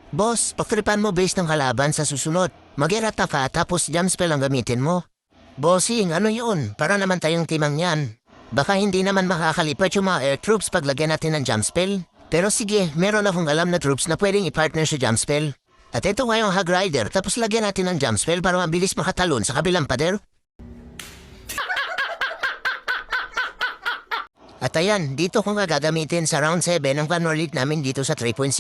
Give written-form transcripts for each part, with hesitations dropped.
Boss, pagtripan mo base ng kalaban sa susunod. Mag-irata ka tapos jump spell ang gamitin mo. Bossing, ano yun? Para naman tayong timang yan. Baka hindi naman makakalipat yung mga air troops pag lagyan natin ng jump spell. Pero sige, meron akong alam na troops na pwedeng i-partner sa jump spell. At ito nga yung Hag Rider tapos lagyan natin ng jump spell para mabilis makatalon sa kabilang pader. At ayan, dito ko nga gagamitin sa round 7 ang Clan War League namin dito sa 3.0.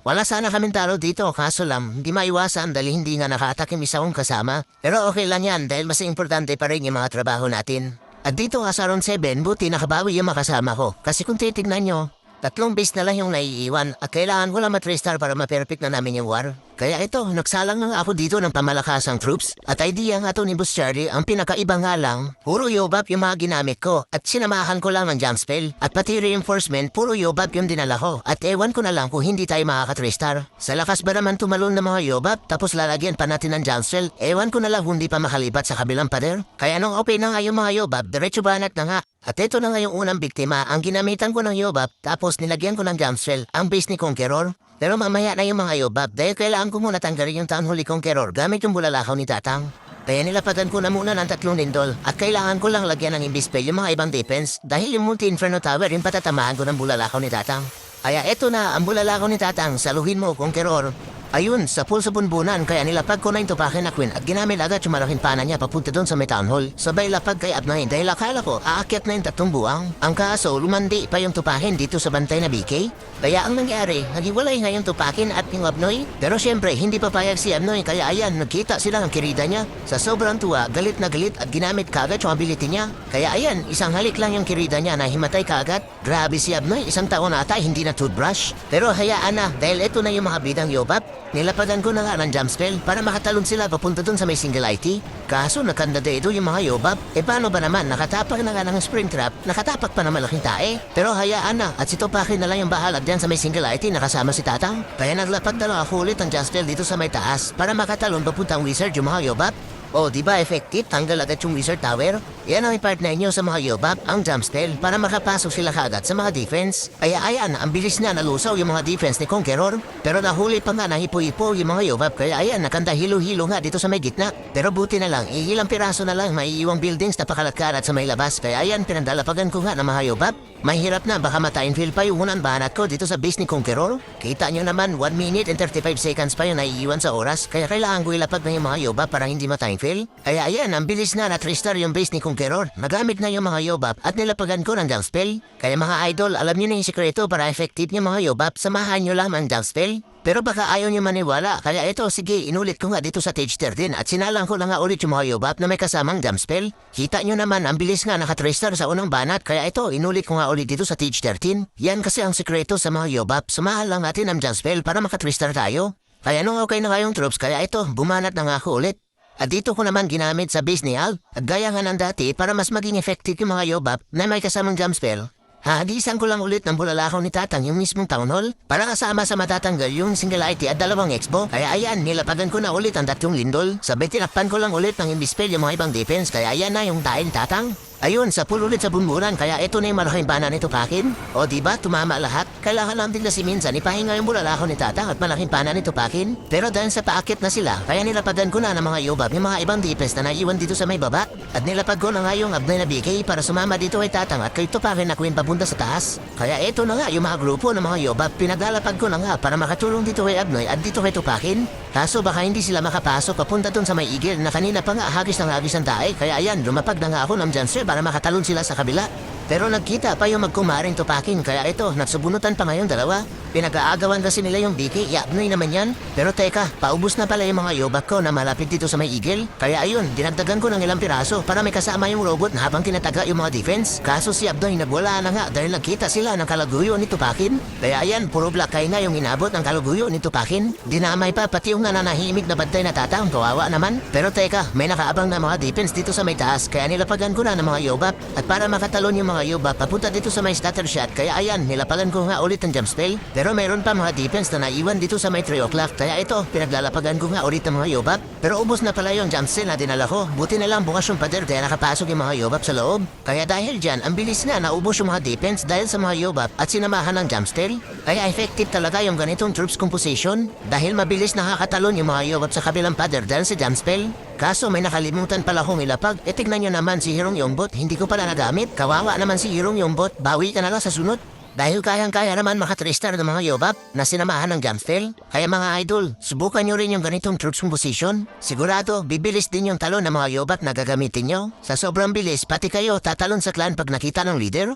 Wala sana kaming talo dito, kaso lang, hindi maiwasan dahil hindi nga naka-attack yung isa kong kasama. Pero okay lang yan dahil mas importante pa rin yung mga trabaho natin. At dito nga sa round 7, buti nakabawi yung makasama ko. Kasi kung titignan nyo, 3 base na lang yung naiiwan at kailangan ko lang mat-restart para ma-perfect na namin yung war. Kaya ito, nagsalang nga ako dito ng pamalakasang troops at idea nga to ni Boss Charlie, ang pinakaiba nga lang, puro yobab yung mga ginamit ko at sinamahan ko lang ng jump spell at pati reinforcement, puro yobab yung dinala ko at ewan ko na lang kung hindi tayo makaka-3-star. Sa lakas ba naman tumalon ng mga yobab tapos lalagyan pa natin ng jump spell, ewan ko na lang kung hindi pa makalipat sa kabilang pader. Kaya nung open na nga yung mga yobab, diretso banat na nga. At ito na nga yung unang biktima, ang ginamitan ko ng yobab tapos nilagyan ko ng jump spell, ang base ni Conqueror. Pero mamaya na yung mga yobab dahil kailangan ko muna tanggalin yung Town Hall ni Conqueror gamit yung bulalakaw ni Tatang. Kaya nilapagan ko na muna ng 3 lindol at kailangan ko lang lagyan ng imbispel yung mga ibang defense dahil yung multi-inferno tower yung patatamaan ko ng bulalakaw ni Tatang. Kaya eto na ang bulalakaw ni Tatang, saluhin mo Conqueror. Ayun, sa pool sa bunbunan kaya nilapag ko na yung tupakin na Queen at ginamit agad yung malaking pana niya papunta doon sa may Town Hall. Sabay lapag kay Abnoy dahil akala ko aakyat na yung 3 buwang. Ang kaso, lumandi pa yung tupakin dito sa bantay na BK. Kaya ang nangyari, nagiwalay nga yung tupakin at yung Abnoy. Pero syempre, hindi papayag si Abnoy kaya ayan, nagkita sila ng kirida niya. Sa sobrang tuwa, galit na galit at ginamit kagad yung ability niya. Kaya ayan, isang halik lang yung kirida niya na himatay kagad. Grabe si Abnoy, isang taon na ata hindi na toothbrush. Pero hayaan na, dahil ito na yung mga bidang yobab. Nilapagan ko na nga ng jump spell para makatalon sila papunta dun sa may single IT. Kaso nakandadado yung mga yobab. E paano ba naman, nakatapak na nga ng spring trap, nakatapak pa na malaking tae. Pero hayaan na, at si Topakin na lang yung bahala dyan sa may single IT nakasama si Tatang. Kaya naglapag na lang ako ulit ng jump spell dito sa may taas para makatalon papuntang wizard yung mga yobab. O di ba effective, tanggal agad yung wizard tower? Yan ang i-partner nyo sa mga yobab, ang jump spell, para makapasok sila kagad sa mga defense. Kaya ayan, ang bilis na nalusaw yung mga defense ni Conqueror. Pero nahuli pa nga na hipo-hipo yung mga yobab, kaya ayan, nakanda hilo-hilo nga dito sa may gitna. Pero buti na lang, ilang piraso na lang maiiwang buildings na pakalat-kalat sa may labas. Kaya ayan, pinandalapagan ko nga ng mga yobab. Mahirap na, baka mata-infill pa yung unang banat ko dito sa base ni Conqueror. Kita nyo naman, 1 minute and 35 seconds pa yung naiiwan sa oras. Kaya kailangan ko ilapag na yung mga yobab para hindi mata-infill. Kaya ayan, ang bilis na na-3-star yung base ni Conqueror. Nagamit na yung mga yobab at nilapagan ko ng jump spell. Kaya mga idol, alam nyo na yung sikreto para effective yung mga yobab. Samahan nyo lang ang jump spell. Pero baka ayaw nyo maniwala, kaya ito sige, inulit ko nga dito sa stage 13 at sinalang ko lang nga ulit yung mga yobab na may kasamang jump spell. Kita nyo naman, ang bilis nga naka-3-star sa unang banat, kaya ito, inulit ko nga ulit dito sa stage 13. Yan kasi ang sikreto sa mga yobab, samahan lang natin ang jump spell para maka-3-star tayo. Kaya nung okay na kayong troops, kaya ito, bumanat na nga ako ulit. At dito ko naman ginamit sa base ni Al, at gaya nga ng dati para mas maging effective yung mga yobab na may kasamang jump spell. Hagisan ko lang ulit ng bulalakaw ni Tatang yung mismong Town Hall para kasama sa matatanggal yung single IT at 2 expo. Kaya ayan, nilapagan ko na ulit ang 3 lindol. Sabay tinakpan ko lang ulit ng imbispel yung mga ibang defense. Kaya ayan na yung tayo ni Tatang. Ayun, sa pool ulit sa bunburan, kaya ito na yung malaking bana nito Pakin. O diba, tumama lahat. Kailangan lang din na si minsan ipahinga yung bulalakaw ni Tatang at malaking bana nito Pakin. Pero dahil sa paakit na sila, kaya nilapagan ko na ng mga yobab yung mga ibang defense na naiwan dito sa may baba. At nilapag ko na nga yung Abnoy na BK para sumama dito kay Tatang at kay Tupakin na Queen papunta sa taas. Kaya ito na nga yung mga grupo ng mga yobab, pinaglalapag ko na nga para makatulong dito kay Abnoy at dito kay Tupakin. Kaso baka hindi sila makapasok papunta dun sa may igil na kanina pa nga hagis ang tae. Kaya ayan, lumapag na nga ako ng Janser para makatalon sila sa kabila. Pero nagkita pa yung magkumaring Tupakin kaya ito, nagsubunutan pa ngayong dalawa. Pinag-aagawan kasi nila yung BK, Abnoy naman yan. Pero teka, paubos na pala yung mga yobak ko na malapit dito sa may igil. Kaya ayun, dinagdagan ko ng ilang piraso para may kasama yung robot na habang tinataga yung mga defense. Kaso si Abnoy nagwala na nga dahil nagkita sila ng kalaguyo ni Tupakin. Kaya ayan, puro black eye na yung inabot ng kalaguyo ni Tupakin. Dinamay pa pati yung nananahimik na bantay na Tatang, kawawa naman. Pero teka, may nakaabang na mga defense dito sa may taas kaya nilapagan ko na ng mga yobak. At para makatalon yung mga yobak papunta dito sa may stutter shot kaya ayan, nilapagan ko nga ulit ang jump spell. Pero meron pa mga defense na naiwan dito sa may 3 o'clock. Kaya ito, pinaglalapagan ko nga ulit ng mga yobab. Pero ubos na pala yung jump steal na dinala ko. Buti na lang bukas yung pader kaya nakapasok yung mga yobab sa loob. Kaya dahil dyan, ang bilis na naubos yung mga defense dahil sa mga yobab at sinamahan ng jump steal. Kaya effective talaga yung ganitong troops composition. Dahil mabilis nakakatalon yung mga yobab sa kabilang pader dahil sa jump spell. Kaso may nakalimutan pala akong ilapag. Tignan nyo naman si Hirong Yombot, hindi ko pala nagamit. Kawawa naman si Hirong Yombot, bawi ka na lang sa sunod. Dahil kayang-kaya naman maka-3-star ng mga yobab na sinamahan ng jump steal. Kaya mga idol, subukan nyo rin yung ganitong troops composition. Sigurado, bibilis din yung talon ng mga yobab na gagamitin nyo. Sa sobrang bilis, pati kayo tatalon sa clan pag nakita ng leader.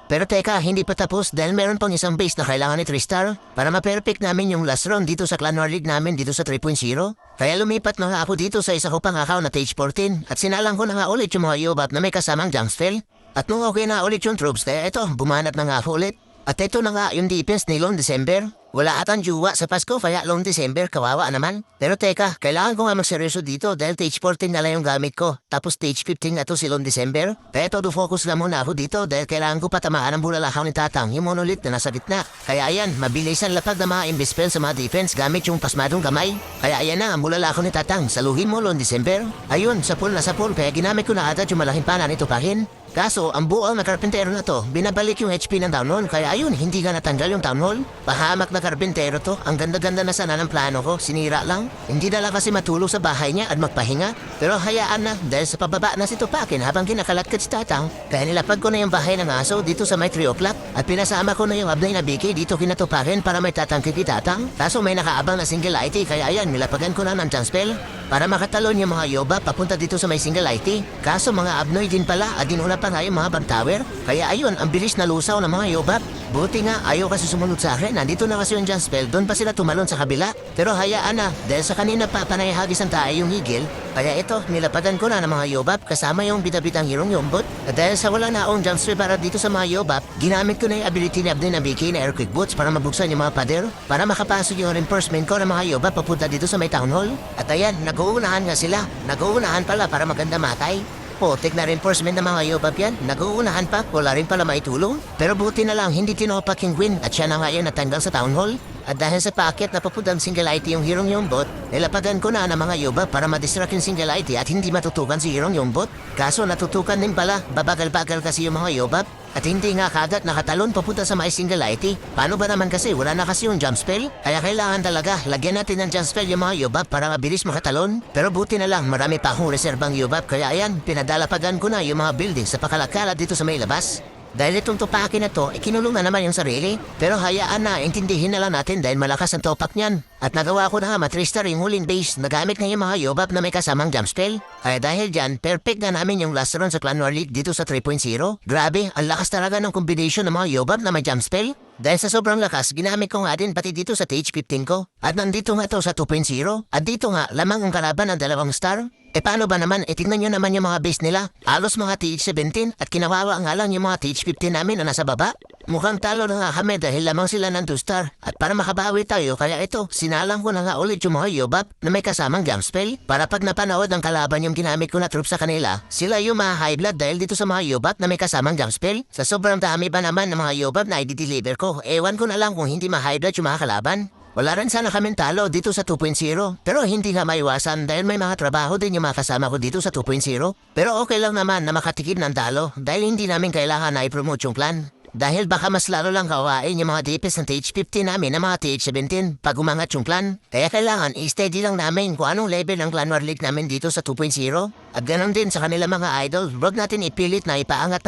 Pero teka, hindi pa tapos dahil meron pang isang base na kailangan ni 3-star para ma-perfect namin yung last round dito sa Clan War League namin dito sa 3.0. Kaya lumipat na nga ako dito sa isa ko pang account na Tage 14 at sinalang ko na nga ulit yung mga yobab na may kasamang jump spell. At nung okay na ulit yung troops, kaya ito, bumanat na nga ako ulit. At ito na nga yung defense ni Long December. Wala atang juwa sa Pasko kaya Long December, kawawa naman. Pero teka, kailangan ko nga magseryoso dito dahil Tage 14 na lang yung gamit ko. Tapos Tage 15 na to si Long December. Kaya todo focus lang muna ako dito dahil kailangan ko patamaan ang bulalakaw ni Tatang, yung monolith na nasa gitna. Kaya ayan, mabilis ang lapag na mga imbespel sa mga defense gamit yung pasmadong kamay. Kaya ayan na, ang bulalakaw ni Tatang, saluhin mo Long December. Ayun, sapul na sapul, kaya ginamit ko na agad yung malaking pana nito pahin. Kaso, ang buo na karpintero na to, binabalik yung HP ng Town Hall. Kaya ayun, hindi ka natanggal yung Town Hall. Pahamak na karpintero to. Ang ganda-ganda na sana ng plano ko. Sinira lang. Hindi na lang kasi matulog sa bahay niya at magpahinga. Pero hayaan na, dahil sa pababa na si Tupakin habang kinakalatkat si Tatang. Kaya nilapag ko na yung bahay ng aso dito sa may 3 o'clock. At pinasama ko na yung abnay na biki dito kinatupakin para may tatangki kay Tatang. Kaso may nakaabang na single IT. Kaya ayan, nilapagan ko na ng chance spell para makatalon yung mga yoba papunta dito sa may single IT. Kaso mga abnoy din pala at dinuna pa nga yung mga bag tower. Kaya ayun, ang bilis na lusaw ng mga yobab. Buti nga, ayaw kasi sumunod sa akin. Nandito na kasi yung jump spell, doon pa sila tumalon sa kabila. Pero hayaan na, dahil sa kanina pa panayahagis ang tayo yung higil. Kaya ito, nilapadan ko na ng mga yobab kasama yung bidabitang Hirong Yombot. At dahil sa wala na akong jump spell para dito sa mga yobab, ginamit ko na yung ability ni Abdin Nabiki na Earthquake Boots para mabuksan yung mga pader. Para makapasok yung reinforcement ko ng mga yobab papunta dito sa may town hall. At ayan, nag-uunahan nga sila. Nag-uunahan pala para maganda matay. Potek na reinforcement ng mga yobab yan. Nag-uunahan pa, wala rin pala maitulong. Pero buti na lang, hindi tinopak yung Gwyn at siya na nga yun natanggal sa town hall. At dahil sa packet na papuntang single IT yung Hirong Yombot, nilapagan ko na ng mga yobab para madistract yung single IT at hindi matutukan si Hirong Yombot. Kaso natutukan din pala, babagal-bagal kasi yung mga yobab. At hindi nga kagat nakatalon papunta sa may single IT. Paano ba naman kasi wala na kasi yung jump spell? Kaya kailangan talaga lagyan natin ng jump spell yung mga yobab para mabilis makatalon. Pero buti na lang marami pa akong reserbang yobab kaya ayan, pinadalapagan ko na yung mga building sa pakalakala dito sa may labas. Dahil itong tupakin na to, ikinulong na naman yung sarili. Pero hayaan na, intindihin na lang natin dahil malakas ang topak niyan. At nagawa ko na nga matrista ring huling base na gamit na yung mga yobab na may kasamang jump spell. Kaya dahil dyan, perfect na namin yung last run sa Clan War League dito sa 3.0. Grabe, ang lakas talaga ng combination ng mga yobab na may jump spell. Dahil sa sobrang lakas, ginamit ko nga din pati dito sa Tage 15 ko. At nandito nga to sa 2.0. At dito nga, lamang ang kalaban ng 2 star. Paano ba naman, tingnan nyo naman yung mga base nila. Alos mga TH17 at kinawawa nga lang yung mga TH15 namin na nasa baba. Mukhang talo na nga kami dahil lamang sila ng 2 star. At para makabawi tayo, kaya ito, sinalang ko na nga ulit yung mga yobab na may kasamang jump spell. Para pag napanood ng kalaban yung ginamit ko na troop sa kanila, sila yung mga high blood dahil dito sa mga yobab na may kasamang jump spell. Sa sobrang dami ba naman ng mga yobab na i-deliver ko, ewan ko na lang kung hindi ma-high blood yung mga kalaban. Wala rin sana kaming talo dito sa 2.0 pero hindi nga maiwasan dahil may mga trabaho din yung mga kasama ko dito sa 2.0. Pero okay lang naman na makatikim ng talo dahil hindi namin kailangan na i-promote yung clan. Dahil baka mas lalo lang kawain yung mga DPS ng TH15 namin na mga TH17 pag umangat yung clan. Kaya kailangan i-steady lang namin kung anong level ng Clan War League namin dito sa 2.0. At ganon din sa kanila mga idol, wag natin ipilit na ipaangat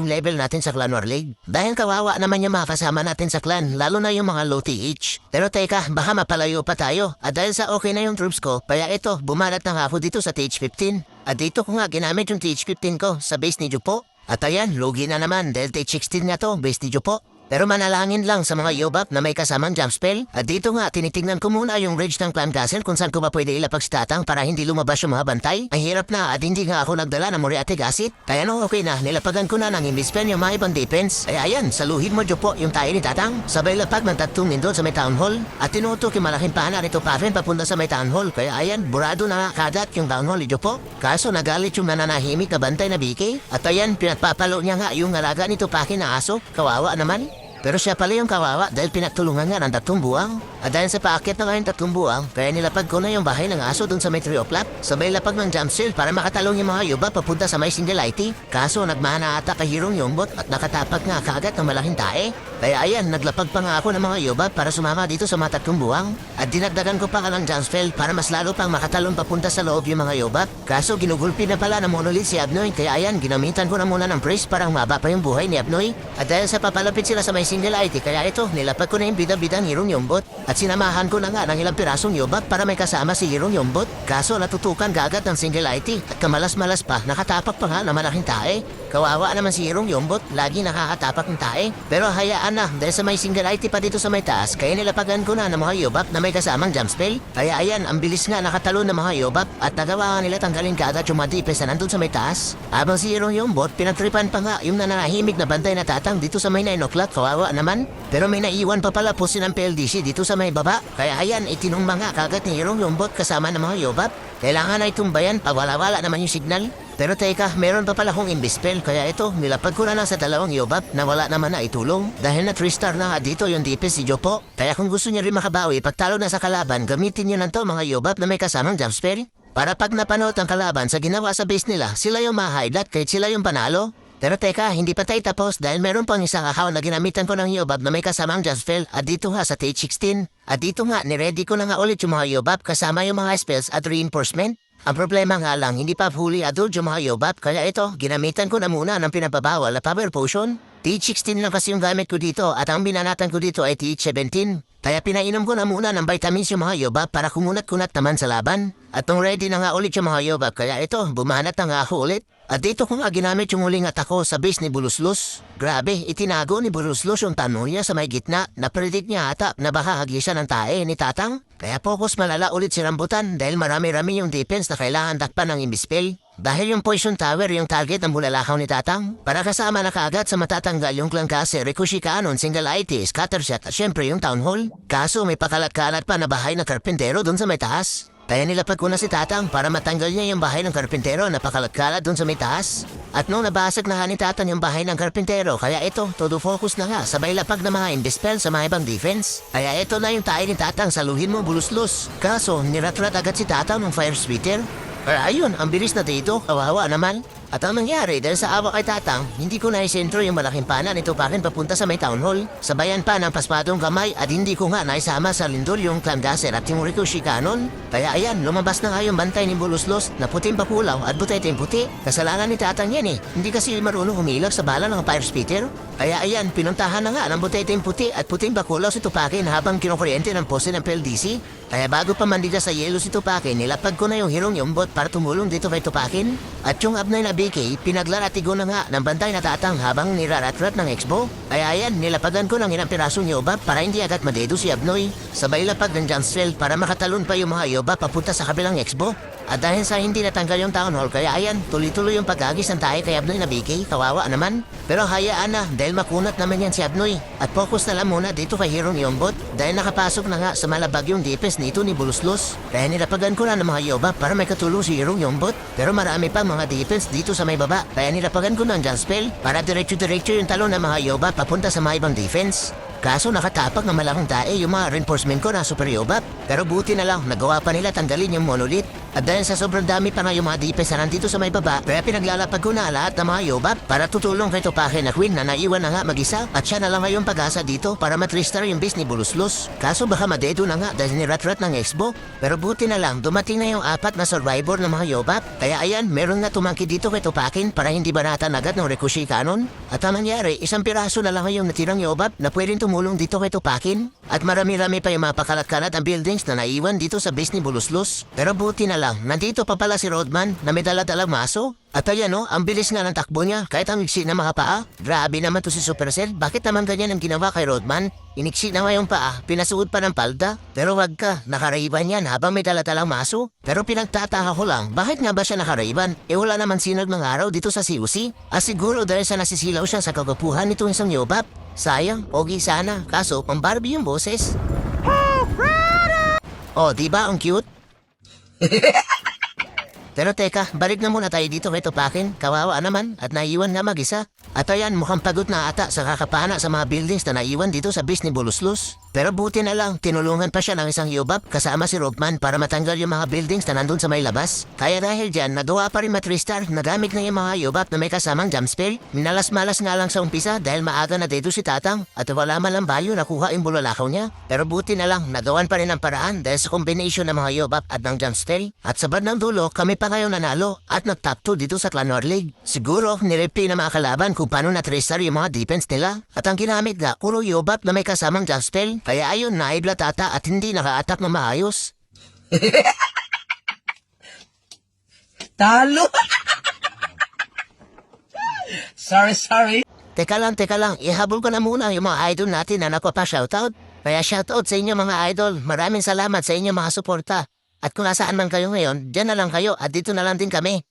yung level natin sa Clan War League. Dahil kawawa naman yung mga kasama natin sa clan, lalo na yung mga low TH. Pero teka, baka mapalayo pa tayo. At dahil sa okay na yung troops ko, kaya ito, bumalat na nga ako dito sa TH15. At dito ko nga ginamit yung TH15 ko sa base ni Jupo. At ayan, lugi na naman dahil TH16 nga to, base ni Jupo. Pero manalangin lang sa mga yobab na may kasamang jump spell. At dito nga, tinitingnan ko muna yung range ng Clan Castle kung saan ko ba pwede ilapag si Tatang para hindi lumabas yung mga bantay. Ang hirap na at hindi nga ako nagdala ng Moriarty Gasset. Kaya no, okay na, nilapagan ko na ng Invispell yung mga ibang defense. Ay ayan, saluhin mo Jupo yung tayo ni Tatang. Sabay lapag ng tatlong nindol sa may town hall. At tinutok yung malaking pana nito pa rin papunta sa may town hall. Kaya ayan, burado na kadat yung town hall ni Jupo. Kaso nagalit yung nananahimik na bantay na BK. At ayan, pinagpapalo niya nga yung alaga nito Pakin na aso. Kawawa naman. Pero siya pala yung kawawa dahil pinagtulungan nga ng 3 buwang. At dahil sa paakit na ngayon 3 buwang, kaya nilapag ko na yung bahay ng aso dun sa may tree of life. Sabay lapag ng jump shield para makatalong yung mga yuba papunta sa may single IT. Kaso nagmana ata kay Hirong Yombot at nakatapak nga kaagad ng malaking tae. Kaya ayan, naglapag pa nga ako ng mga yuba para sumama dito sa mga 3 buwang. At dinagdagan ko pa ka ng jump shield para mas lalo pang makatalon papunta sa loob yung mga yuba. Kaso ginugulpi na pala ng monolith si Abnoy. Kaya ayan, ginamitan ko na muna ng praise para humaba pa yung buhay ni Abnoy. At dahil sa papalapit sila sa may single IT, kaya ito, nilapag ko na yung bida-bidang Hirong Yombot. At sinamahan ko na nga ng ilang pirasong yubat para may kasama si Hirong Yombot. Kaso natutukan gagad ng single IT. At kamalas-malas pa, nakatapak pa nga na malaking tae. Kawawa naman si Hirong Yombot, lagi nakakatapak ng tae. Pero hayaan na, dahil sa may single IT pa dito sa may taas, kaya nilapagan ko na ng mga yubat na may kasamang jump spell. Kaya ayan, ang bilis nga nakatalo ng mga yubat at nagawa nga nila tanggalin kaagad yung mga dipes na nandun sa may taas. Habang si Hirong Yombot, pinagtripan pa nga yung nananahimik na bantay na tatang dito sa may 9 o'clock, kawawa naman. Pero may naiwan pa pala po silang PLDC dito sa may baba. Kaya ayan, itinumba nga kaagad ni Hirong Yombot kasama ng mga yubat. Kailangan na itumbayan pag wala-wala naman yung signal. Pero teka, meron pa pala akong imbispel. Kaya ito, nilapag ko na lang sa 2 yubat na wala naman na itulong. Dahil na 3-star na nga dito yung DPS si Jopo. Kaya kung gusto niya rin makabawi, pagtalo na sa kalaban, gamitin niyo lang to mga yubat na may kasamang jump spell. Para pag napanood ang kalaban sa ginawa sa base nila, sila yung ma-highlight kahit sila yung panalo. Pero teka, hindi pa tayo tapos dahil meron pang isang account na ginamitan ko ng Yobab na may kasamang jump spell at dito nga sa stage 16. At dito nga, niready ko na nga ulit yung mga Yobab kasama yung mga spells at reinforcement. Ang problema nga lang, hindi pa fully adult yung mga Yobab kaya ito, ginamitan ko na muna ng pinapabawal na power potion. TH16 lang kasi yung gamit ko dito at ang binanatan ko dito ay TH17. Kaya pinainom ko na muna ng vitamins yung mga Yobab para kumunat-kunat naman sa laban. At nung ready na nga ulit yung mga Yobab kaya ito, bumanat na nga ako ulit. At dito ko nga ginamit yung huling atako sa base ni Buluslos. Grabe, itinago ni Buluslos yung tanong niya sa may gitna. Napredict niya ata na baka hagisa ng tae ni Tatang. Kaya focus malala ulit si Rambutan dahil marami-rami yung defense na kailangan takpan ng imbispel. Dahil yung poison tower yung target ng bulalakaw ni Tatang. Para kasama na kaagad sa matatanggal yung klangkase, Rikushi Cannon, Single IT, Scattershot at syempre yung Town Hall. Kaso may pakalat-kalat pa na bahay ng karpentero dun sa may taas. Kaya nilapag ko na si Tatang para matanggal niya yung bahay ng karpentero na pakalat-kalat dun sa may taas. At nung nabasag na nga ni Tatang yung bahay ng karpentero, kaya ito, todo focus na nga, sabay lapag na mga indispel sa mga ibang defense. Kaya ito na yung tayo ni Tatang, saluhin mo Buluslos. Kaso, niratrat agad si Tatang ng fire splitter. Kaya ayun, ang bilis na dito, kawawa naman. At ang nangyari dahil sa awa kay Tatang, hindi ko naisentro yung malaking pana nito pakin papunta sa may town hall. Sabayan pa ng pasmadong kamay at hindi ko nga naisama sa lindol yung clamdaser at yung Rikushi Cannon. Kaya ayan, lumabas na nga yung bantay ni Buluslos na puting papulaw at butete puti. Kasalanan ni Tatang yan eh, hindi kasi marunong humilak sa bala ng fire spitter. Kaya ayan, pinuntahan na nga ng butete puti at puting bakulaw si Tupakin habang kinukuryente ng pose ng PLDC. Kaya bago pa mandida sa yelo si Tupakin, nilapag ko na yung Hirong Yombot para tumulong dito kay Tupakin. At yung Abnoy na BK, pinaglaratigo na nga ng bantay na Tatang habang niraratrat ng Expo. Kaya ayan, nilapagan ko ng ilang pirasong Yobab para hindi agad madedo si Abnoy. Sabay lapag ng Jansfell para makatalon pa yung mga Yobab papunta sa kabilang Expo. At dahil sa hindi natanggal yung town hall, kaya ayan, tuloy-tuloy yung pag-agis ng tayo kay Abnoy na BK, kawawa naman. Pero hayaan na, dahil makunat naman yan si Abnoy. At focus na lang muna dito kay Hirong Yombot, dahil nakapasok na nga sa malabag yung defense nito ni Buluslos. Kaya nilapagan ko na ng mga Yobab para may katulong si Hirong Yombot. Pero marami pa mga defense dito sa may baba, kaya nilapagan ko ng jump spell para diretso-diretso yung talon ng mga Yobab papunta sa mga ibang defense. Kaso nakatapak ng malaking tae yung mga reinforcement ko na super Yobab. Pero buti na lang, nagawa pa nila tanggalin yung monolith. At dahil sa sobrang dami pa nga yung mga defense na nandito sa may baba, kaya pinaglalapag ko na lahat ng mga Yobab para tutulong kay Tupakin na Queen na naiwan na nga mag-isa. At siya na lang ngayon pag-asa dito para matristar yung base ni Buluslos. Kaso baka madedo na nga dahil niratrat ng Expo. Pero buti na lang, dumating na yung 4 na survivor ng mga Yobab. Kaya ayan, meron nga tumangki dito kay Tupakin para hindi banatan agad ng Rikushi Cannon. At ang nangyari, isang piraso na lang yung natirang Yobab na pwedeng tumulong dito kay Tupakin. At marami-rami pa yung mga pakalat-kalat ang buildings na naiwan dito sa base ni Buluslos. Pero buti na lang, nandito pa pala si Rodman na may dala-dalang maso. At ayan o, ang bilis nga ng takbo niya kahit ang iksi na mga paa. Grabe naman to si Supercell. Bakit naman ganyan ang ginawa kay Rodman? Iniksi na nga yung paa, pinasuot pa ng palda. Pero wag ka, nakaraiban yan habang may dala-dalang maso. Pero pinagtataka ko lang, bakit nga ba siya nakaraiban? E wala naman sinag ng araw dito sa COC. Siguro dahil sa nasisilaw siya sa kagapuhan nitong isang Yobab. Sayang, pogi sana. Kaso, pang Barbie yung boses. Oh, diba ang cute? Pero teka, balik na muna tayo dito kay Tupakin. Kawawa naman at naiwan nga mag-isa. At ayan, mukhang pagod na ata sa kakapana sa mga buildings na naiwan dito sa bis ni Buluslus. Pero buti na lang, tinulungan pa siya ng isang yubab kasama si Rockman para matanggal yung mga buildings na nandun sa may labas. Kaya dahil dyan, nagawa pa rin matristar, nagamit na yung mga yubab na may kasamang jumpspell. Minalas-malas nga lang sa umpisa dahil maaga na dito si Tatang at wala man lang bayo nakuha yung bulalakaw niya. Pero buti na lang, nagawan pa rin ang paraan dahil sa combination ng mga yubab at ng jumpspell. At sa bandang dulo, kami pa ngayon nanalo at nag-top 2 dito sa Clan War League. Siguro, nireplay na mga kalaban kung paano natristar yung mga defense nila. At ang ginamit na, puro yubab na may kasamang jumpspell. Kaya ayun, naibla tata at hindi naka-attack na maayos. Talo! Sorry. Teka lang, ihabol ko na muna yung mga idol natin na napapa-shoutout. Kaya shoutout sa inyo mga idol, maraming salamat sa inyo mga suporta. At kung nasaan man kayo ngayon, dyan na lang kayo at dito na lang din kami.